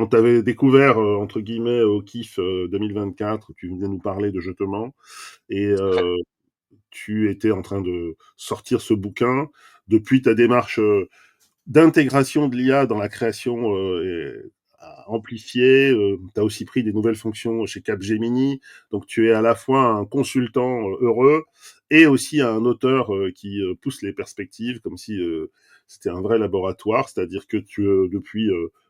tu avais découvert, entre guillemets, au KIF 2024, tu venais nous parler de Jetement, et tu étais en train de sortir ce bouquin. Depuis, ta démarche d'intégration de l'IA dans la création a amplifié. Tu as aussi pris des nouvelles fonctions chez Capgemini. Donc, tu es à la fois un consultant heureux et aussi un auteur qui pousse les perspectives comme si c'était un vrai laboratoire. C'est-à-dire que depuis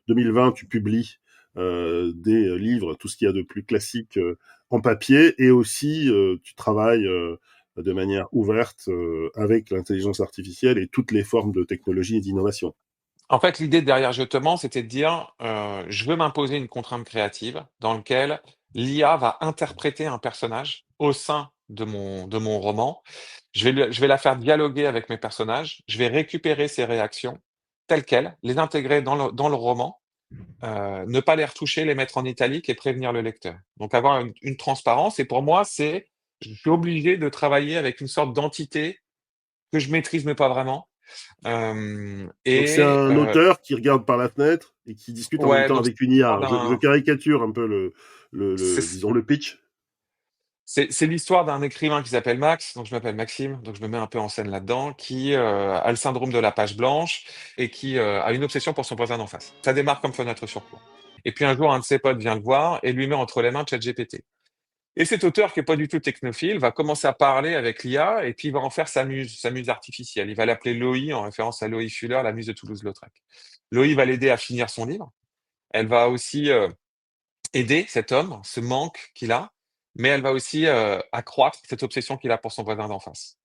2020, tu publies des livres, tout ce qu'il y a de plus classique en papier, et aussi tu travailles de manière ouverte avec l'intelligence artificielle et toutes les formes de technologie et d'innovation. En fait, l'idée derrière Jetement, c'était de dire, je veux m'imposer une contrainte créative dans lequel l'IA va interpréter un personnage au sein de mon roman. Je vais la faire dialoguer avec mes personnages, je vais récupérer ses réactions telles quelles, les intégrer dans le roman, ne pas les retoucher, les mettre en italique et prévenir le lecteur. Donc avoir une transparence, et pour moi, je suis obligé de travailler avec une sorte d'entité que je maîtrise mais pas vraiment. Donc c'est un auteur qui regarde par la fenêtre et qui discute en même Ouais, temps donc avec une IA. Je caricature un peu c'est disons le pitch. c'est l'histoire d'un écrivain qui s'appelle Max, donc je m'appelle Maxime, donc je me mets un peu en scène là-dedans, qui, a le syndrome de la page blanche et qui, a une obsession pour son voisin d'en face. Ça démarre comme Fenêtre sur cour. Et puis un jour, un de ses potes vient le voir et lui met entre les mains ChatGPT. Et cet auteur qui est pas du tout technophile va commencer à parler avec l'IA et puis il va en faire sa muse artificielle. Il va l'appeler Loï en référence à Loïc Fuller, la muse de Toulouse-Lautrec. Loï va l'aider à finir son livre. Elle va aussi, aider cet homme, ce manque qu'il a, mais elle va aussi, accroître cette obsession qu'il a pour son voisin d'en face.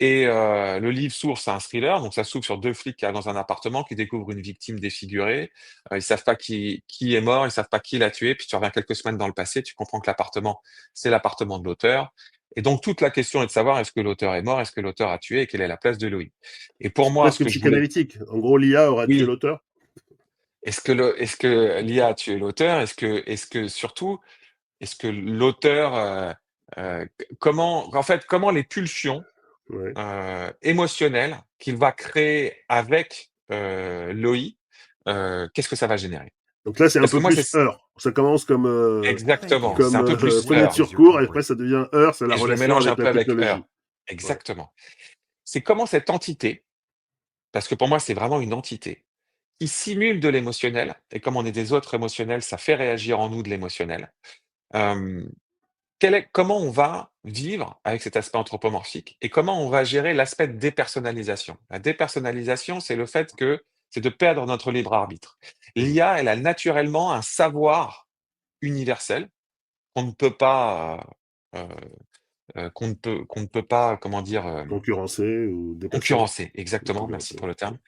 Et le livre s'ouvre, c'est un thriller, donc ça s'ouvre sur 2 flics qui arrivent dans un appartement, qui découvrent une victime défigurée. Ils savent pas qui est mort, ils savent pas qui l'a tué, puis tu reviens quelques semaines dans le passé, tu comprends que l'appartement, c'est l'appartement de l'auteur. Et donc toute la question est de savoir est-ce que l'auteur est mort, est-ce que l'auteur a tué et quelle est la place de Louis? Et pour C'est moi, ce presque que je voulais psychanalytique. En gros, l'IA aura tué oui, l'auteur. est-ce que l'IA a tué l'auteur? Est-ce que surtout, est-ce que l'auteur, comment les pulsions Ouais. émotionnel qu'il va créer avec, Loïc, qu'est-ce que ça va générer? Donc là, c'est un Parce que peu moi, plus Heure. Ça commence exactement, c'est un peu plus Fenêtre Heure sur cour, et après ça devient Heure, c'est la et je le relation mélange un avec la peu avec technologie. Heure. Ouais. Exactement. C'est comment cette entité, parce que pour moi, c'est vraiment une entité, qui simule de l'émotionnel et comme on est des autres émotionnels, ça fait réagir en nous de l'émotionnel. Hem, comment on va vivre avec cet aspect anthropomorphique et comment on va gérer l'aspect dépersonnalisation? La dépersonnalisation, c'est de perdre notre libre arbitre. Mmh. L'IA, elle a naturellement un savoir universel qu'on ne peut pas, heu qu'on ne peut pas, comment dire, Concurrencé ou dépasser. concurrencer. Exactement, merci Concurrencer. pour le terme.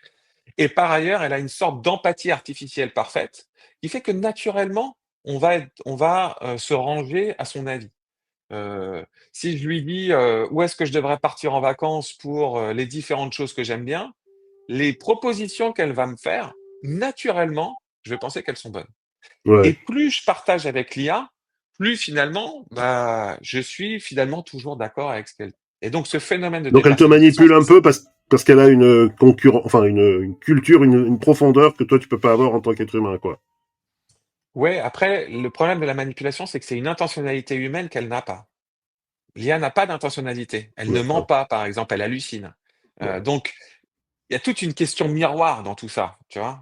Et par ailleurs, elle a une sorte d'empathie artificielle parfaite qui fait que naturellement, on va se ranger à son avis. Si je lui dis, où est-ce que je devrais partir en vacances pour, les différentes choses que j'aime bien, les propositions qu'elle va me faire, naturellement, je vais penser qu'elles sont bonnes. Et Ouais. plus je partage avec l'IA, plus finalement, bah, je suis finalement toujours d'accord avec ce qu'elle dit. Et donc ce phénomène de Donc elle te dépersonnalisation, manipule un peu parce qu'elle a une concurrence, enfin une culture, une profondeur que toi tu peux pas avoir en tant qu'être humain, quoi. ouais, après le problème de la manipulation, c'est que c'est une intentionnalité humaine qu'elle n'a pas. L'IA n'a pas d'intentionnalité. Elle ne ment D'accord. pas, par exemple, elle hallucine. Ouais. Donc il y a toute une question miroir dans tout ça, tu vois?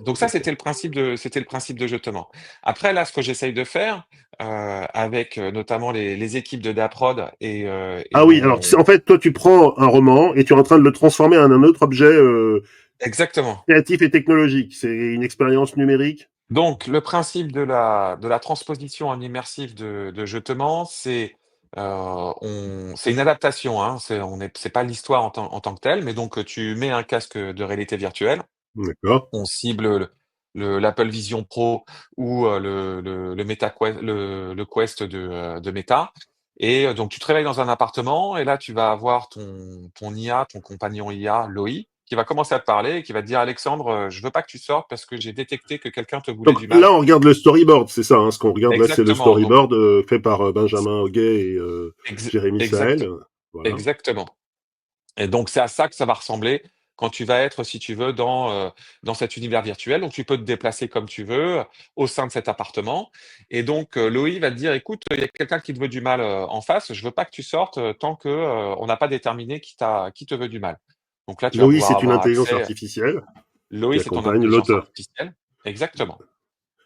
Donc ça, D'accord. c'était le principe de Jetement. Après là, ce que j'essaye de faire, avec, notamment les équipes de Daprod et Ah oui, alors mon en fait, toi tu prends un roman et tu es en train de le transformer en un autre objet exactement. créatif et technologique. C'est une expérience numérique. Donc le principe de la transposition en immersif de Jetement, c'est une adaptation, hein, c'est pas l'histoire en tant que telle, mais donc, tu mets un casque, de réalité virtuelle. D'accord. On cible l'Apple Vision Pro ou le le Quest de Meta et donc tu te réveilles dans un appartement et là tu vas avoir ton IA, ton compagnon IA, Loïc, qui va commencer à te parler et qui va te dire: «Alexandre, je veux pas que tu sortes parce que j'ai détecté que quelqu'un te voulait Donc du mal». là, on regarde le storyboard, c'est ça, hein. Ce qu'on regarde là, c'est le Exactement, donc storyboard fait par Benjamin Hoguet et ex Jérémy exact Sahel. Voilà. exactement et donc c'est à ça que ça va ressembler. quand tu vas être, si tu veux, dans cet univers virtuel. Donc tu peux te déplacer comme tu veux, au sein de cet appartement et donc Loïc va te dire: «Écoute, il y a quelqu'un qui te veut du mal, en face, je veux pas que tu sortes, tant que, on n'a pas déterminé qui te veut du mal». Donc là, tu vas Loïc, pouvoir c'est une avoir intelligence accès. artificielle qui Loïc, c'est ton accompagne intelligence l'auteur. artificielle. Exactement.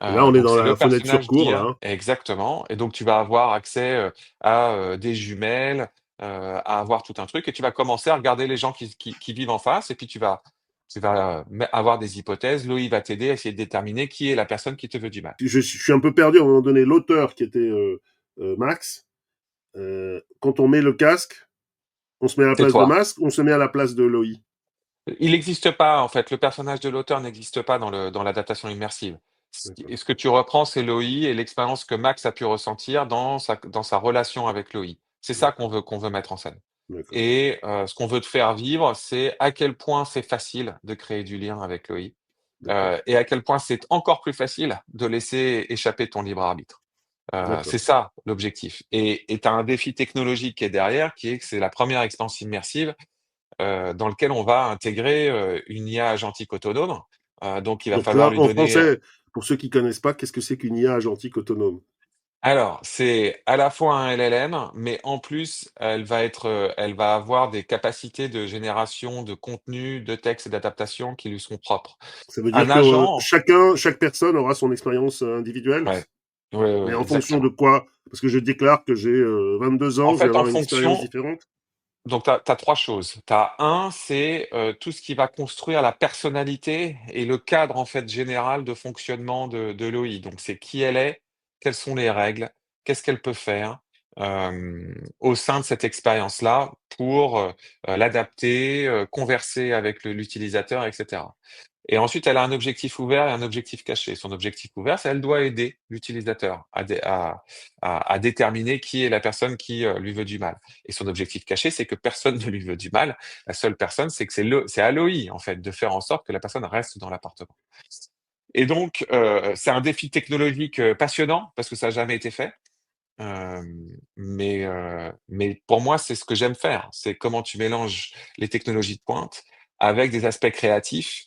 Et là, on est Donc dans c'est la le fenêtre sur personnage cours, là, d'IA hein. exactement et donc tu vas avoir accès, à, des jumelles, à avoir tout un truc et tu vas commencer à regarder les gens qui vivent en face et puis tu vas avoir des hypothèses. Loïc va t'aider à essayer de déterminer qui est la personne qui te veut du mal. Je suis un peu perdu à un moment donné. L'auteur qui était Max, quand on met le casque, on se met à la C'est place de toi. Max, on se met à la place de Loïc. Il n'existe pas en fait, le personnage de l'auteur n'existe pas dans l'adaptation immersive. D'accord, Ce que tu reprends, c'est Loïc et l'expérience que Max a pu ressentir dans sa relation avec Loïc. C'est ça qu'on d'accord, veut qu'on veut mettre en scène. d'accord, Et ce qu'on veut te faire vivre, c'est à quel point c'est facile de créer du lien avec Loïc, d'accord, et à quel point c'est encore plus facile de laisser échapper ton libre arbitre. C'est d'accord. ça l'objectif et tu as un défi technologique qui est derrière, qui est que c'est la première expérience immersive, dans lequel on va intégrer, une IA agentique autonome. Donc il va Donc falloir là, lui en donner. français, pour ceux qui connaissent pas, qu'est-ce que c'est qu'une IA agentique autonome? Alors, c'est à la fois un LLM, mais en plus, elle va avoir des capacités de génération de contenu, de texte et d'adaptation qui lui sont propres. Ça veut dire Un que agent chaque personne aura son expérience individuelle, ouais, ouais, ouais, mais ouais, en fonction de exactement. quoi? Parce que je déclare que j'ai 22 En ans, je vais fait, en avoir une expérience fonction différente. donc tu as 3 choses. Tu as 1, c'est, tout ce qui va construire la personnalité et le cadre, en fait, général de fonctionnement de Loïc. Donc c'est qui elle est, quelles sont les règles, qu'est-ce qu'elle peut faire, au sein de cette expérience-là pour, l'adapter, converser avec l'utilisateur et cetera. Et ensuite, elle a un objectif ouvert et un objectif caché. Son objectif ouvert, c'est elle doit aider l'utilisateur à déterminer qui est la personne qui, lui veut du mal. Et son objectif caché, c'est que personne ne lui veut du mal. La seule personne, c'est que c'est à Loïc, en fait, de faire en sorte que la personne reste dans l'appartement. Et donc, c'est un défi technologique, passionnant parce que ça n'a jamais été fait. Mais pour moi, c'est ce que j'aime faire. C'est comment tu mélanges les technologies de pointe avec des aspects créatifs,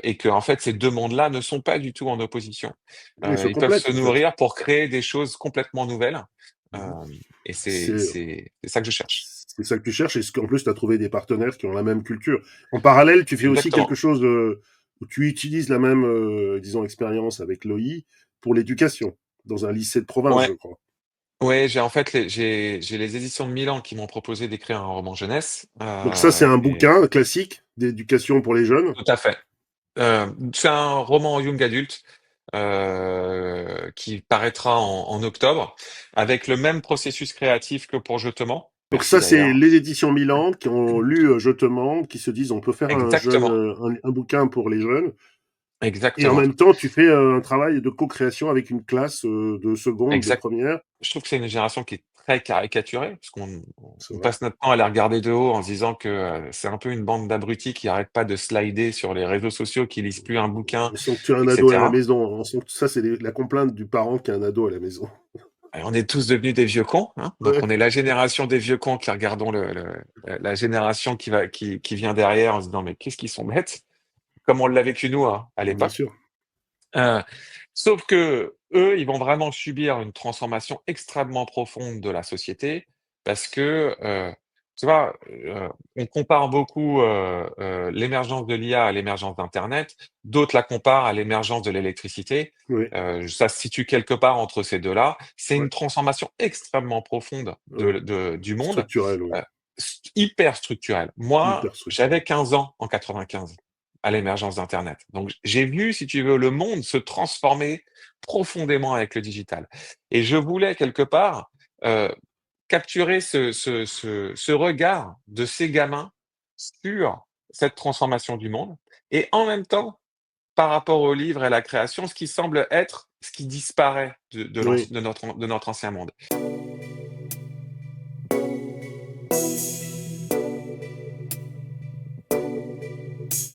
et que en fait, ces 2 mondes-là ne sont pas du tout en opposition. Ils se Ils peuvent se complètent, en fait. nourrir pour créer des choses complètement nouvelles, Mmh. et c'est C'est c'est c'est ça que je cherche. c'est ça que tu cherches. Est-ce qu'en plus, tu as trouvé des partenaires qui ont la même culture? En parallèle, tu fais aussi quelque Exactement. chose, où tu utilises la même, disons, expérience avec Loïc pour l'éducation, dans un lycée de province, Ouais, je crois. ouais, j'ai en fait j'ai les éditions de Milan qui m'ont proposé d'écrire un roman jeunesse, Donc ça, c'est un et bouquin classique d'éducation pour les jeunes. tout à fait. C'est un roman young adulte, qui paraîtra en octobre, avec le même processus créatif que pour Je te mens. Donc Merci ça, c'est d'ailleurs. les éditions Milan qui ont lu Je te mens, qui se disent on peut faire un jeune, Exactement, un bouquin pour les jeunes. Et en exactement, même temps, tu fais un travail de co-création avec une classe de seconde, de exact première. je trouve que c'est une génération qui est très caricaturée, parce qu'on C'est on vrai. passe notre temps à les regarder de haut en se disant que, c'est un peu une bande d'abrutis qui arrêtent pas de slider sur les réseaux sociaux, qui lisent plus un bouquin On sent que tu as un et ado à la cetera. maison. On sent que ça, c'est la complainte du parent qui a un ado à la maison. Et on est tous devenus des vieux cons, hein, donc Ouais, on est la génération des vieux cons qui regardons la génération qui vient derrière en se disant: «Mais qu'est-ce qu'ils sont bêtes!» Comme on l'a vécu nous, hein, à bien l'époque. sûr. Heu, Sauf que eux, ils vont vraiment subir une transformation extrêmement profonde de la société parce que, tu vois, on compare beaucoup, l'émergence de l'IA à l'émergence d'internet. D'autres la comparent à l'émergence de l'électricité. Oui, Ça se situe quelque part entre ces 2 là. C'est ouais, une transformation extrêmement profonde ouais. du monde, Structurel, oui. heu, hyper structurelle. Moi, Hyper structurel. j'avais 15 ans en 95 à l'émergence d'internet. Donc j'ai vu, si tu veux, le monde se transformer profondément avec le digital et je voulais quelque part, heu, capturer ce regard de ces gamins sur cette transformation du monde et en même temps, par rapport au livre et à la création, ce qui semble être ce qui disparaît de Oui. notre ancien monde.